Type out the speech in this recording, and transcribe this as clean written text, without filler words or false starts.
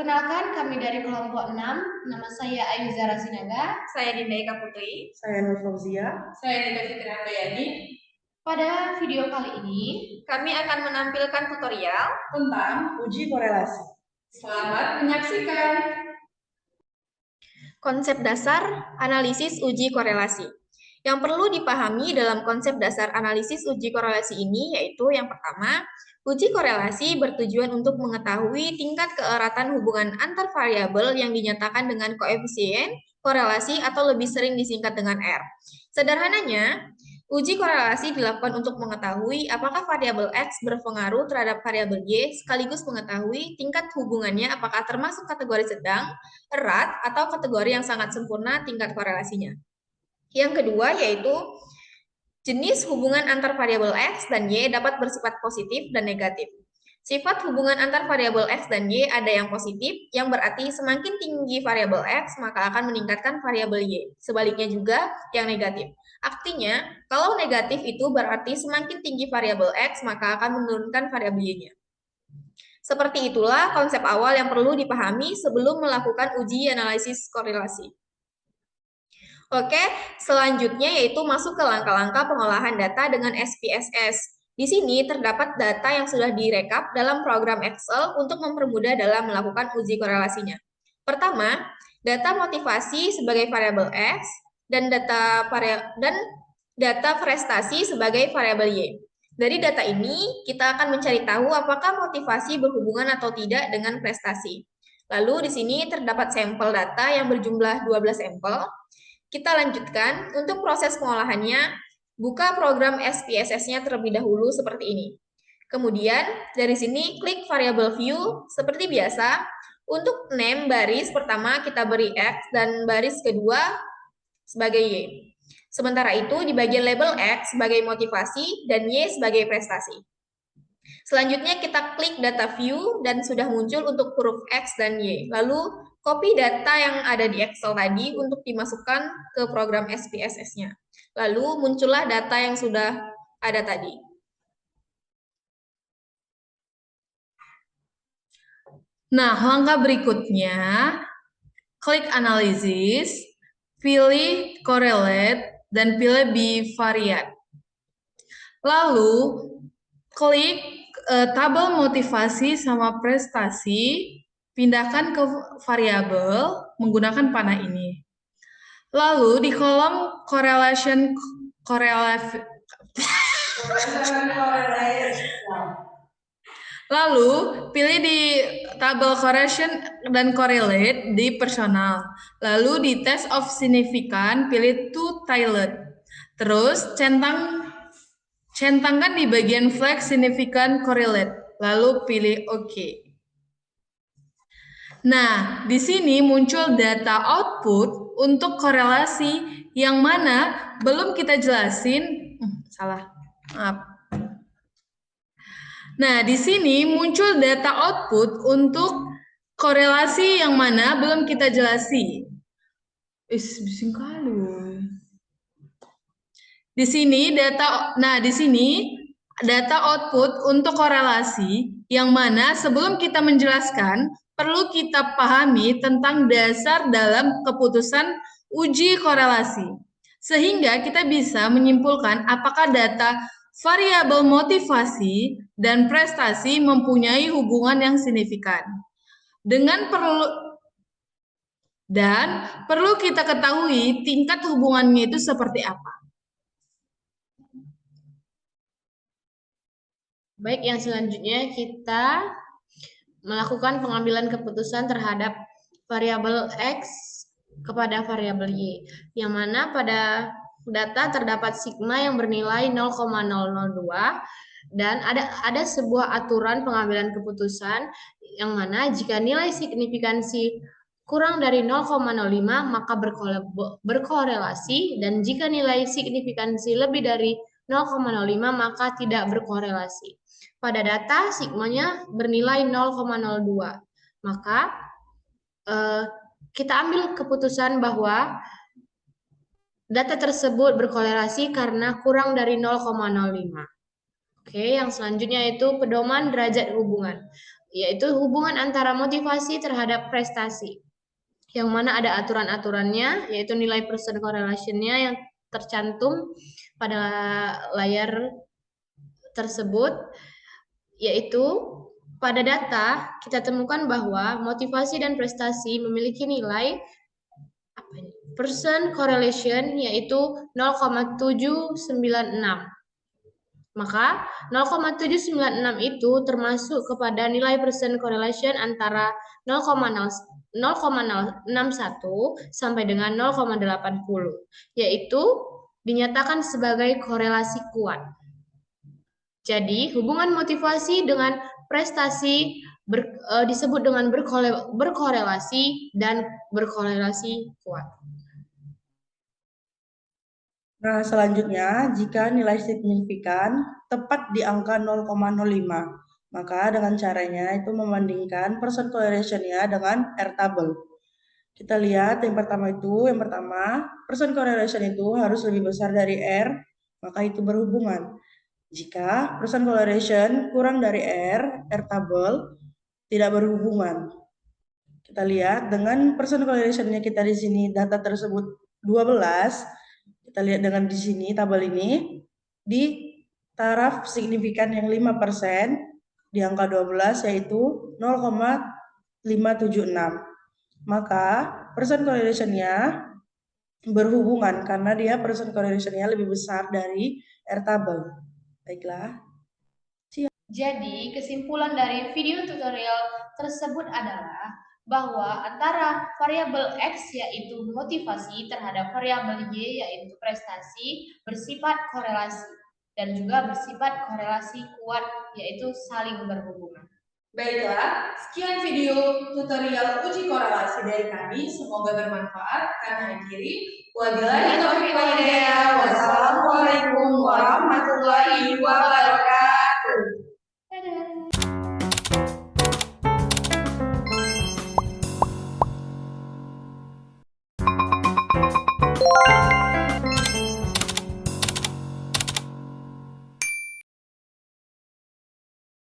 Perkenalkan, kami dari kelompok 6. Nama saya Ayu Zara Sinaga. Saya Dinda Eka Putri. Saya Nur Fauzia. Saya Dinda Fitri Handayani. Pada video kali ini, kami akan menampilkan tutorial tentang uji korelasi. Selamat menyaksikan. Konsep dasar analisis uji korelasi. Yang perlu dipahami dalam konsep dasar analisis uji korelasi ini yaitu yang pertama, uji korelasi bertujuan untuk mengetahui tingkat keeratan hubungan antar variabel yang dinyatakan dengan koefisien korelasi atau lebih sering disingkat dengan R. Sederhananya, uji korelasi dilakukan untuk mengetahui apakah variabel X berpengaruh terhadap variabel Y sekaligus mengetahui tingkat hubungannya apakah termasuk kategori sedang, erat, atau kategori yang sangat sempurna tingkat korelasinya. Yang kedua yaitu jenis hubungan antar variabel X dan Y dapat bersifat positif dan negatif. Sifat hubungan antar variabel X dan Y ada yang positif, yang berarti semakin tinggi variabel X maka akan meningkatkan variabel Y. Sebaliknya juga yang negatif. Artinya, kalau negatif itu berarti semakin tinggi variabel X maka akan menurunkan variabel Y-nya. Seperti itulah konsep awal yang perlu dipahami sebelum melakukan uji analisis korelasi. Oke, selanjutnya yaitu masuk ke langkah-langkah pengolahan data dengan SPSS. Di sini terdapat data yang sudah direkap dalam program Excel untuk mempermudah dalam melakukan uji korelasinya. Pertama, data motivasi sebagai variabel X dan data prestasi sebagai variabel Y. Dari data ini, kita akan mencari tahu apakah motivasi berhubungan atau tidak dengan prestasi. Lalu di sini terdapat sampel data yang berjumlah 12 sampel. Kita lanjutkan, untuk proses pengolahannya, buka program SPSS-nya terlebih dahulu seperti ini. Kemudian, dari sini klik variable view, seperti biasa. Untuk name baris pertama kita beri X dan baris kedua sebagai Y. Sementara itu, di bagian label X sebagai motivasi dan Y sebagai prestasi. Selanjutnya kita klik data view dan sudah muncul untuk huruf X dan Y. Lalu copy data yang ada di Excel tadi untuk dimasukkan ke program SPSS-nya. Lalu muncullah data yang sudah ada tadi. Nah, langkah berikutnya, klik analisis, pilih correlate, dan pilih bivariate. Lalu, klik tabel motivasi sama prestasi, pindahkan ke variabel menggunakan panah ini. Lalu di kolom Lalu pilih di tabel correlation dan correlate di personal. Lalu di test of significant pilih two-tailed. Terus centangkan di bagian flag significant correlate. Lalu pilih OK. Nah, di sini muncul data output untuk korelasi yang mana belum kita jelasin. Maaf. Nah, di sini muncul data output untuk korelasi yang mana belum kita jelasi. Bising kali. Di sini data output untuk korelasi yang mana sebelum kita menjelaskan perlu kita pahami tentang dasar dalam keputusan uji korelasi. Sehingga kita bisa menyimpulkan apakah data variabel motivasi dan prestasi mempunyai hubungan yang signifikan. Perlu kita ketahui tingkat hubungannya itu seperti apa. Baik, yang selanjutnya kita melakukan pengambilan keputusan terhadap variabel X kepada variabel Y, yang mana pada data terdapat sigma yang bernilai 0,002 dan ada sebuah aturan pengambilan keputusan yang mana jika nilai signifikansi kurang dari 0,05 maka berkorelasi, dan jika nilai signifikansi lebih dari 0,05 maka tidak berkorelasi. Pada data sigmanya bernilai 0,02, maka kita ambil keputusan bahwa data tersebut berkorelasi karena kurang dari 0,05. Oke, yang selanjutnya itu pedoman derajat hubungan. yaitu hubungan antara motivasi terhadap prestasi, yang mana ada aturan-aturannya, yaitu nilai person correlation-nya yang tercantum pada layar tersebut, yaitu pada data kita temukan bahwa motivasi dan prestasi memiliki nilai person correlation yaitu 0,796. Maka 0,796 itu termasuk kepada nilai person correlation antara 0,061 sampai dengan 0,80, yaitu dinyatakan sebagai korelasi kuat. Jadi, hubungan motivasi dengan prestasi disebut dengan berkorelasi dan berkorelasi kuat. Nah, selanjutnya, jika nilai signifikan tepat di angka 0,05, maka dengan caranya itu membandingkan person correlation-nya dengan R table. Kita lihat yang pertama, person correlation itu harus lebih besar dari R, maka itu berhubungan. Jika person correlation kurang dari R table tidak berhubungan. Kita lihat dengan person correlation-nya kita di sini data tersebut 12. Kita lihat dengan di sini tabel ini di taraf signifikan yang 5% di angka 12 yaitu 0,576. Maka person correlation-nya berhubungan karena dia person correlation-nya lebih besar dari R table. Baiklah. Jadi, kesimpulan dari video tutorial tersebut adalah bahwa antara variabel X yaitu motivasi terhadap variabel Y yaitu prestasi bersifat korelasi dan juga bersifat korelasi kuat yaitu saling berhubungan. Baiklah, sekian video tutorial uji korelasi dari kami. Semoga bermanfaat. Kami akhiri. Wabillahi taufiq wal hidayah. Wassalamualaikum warahmatullahi wabarakatuh.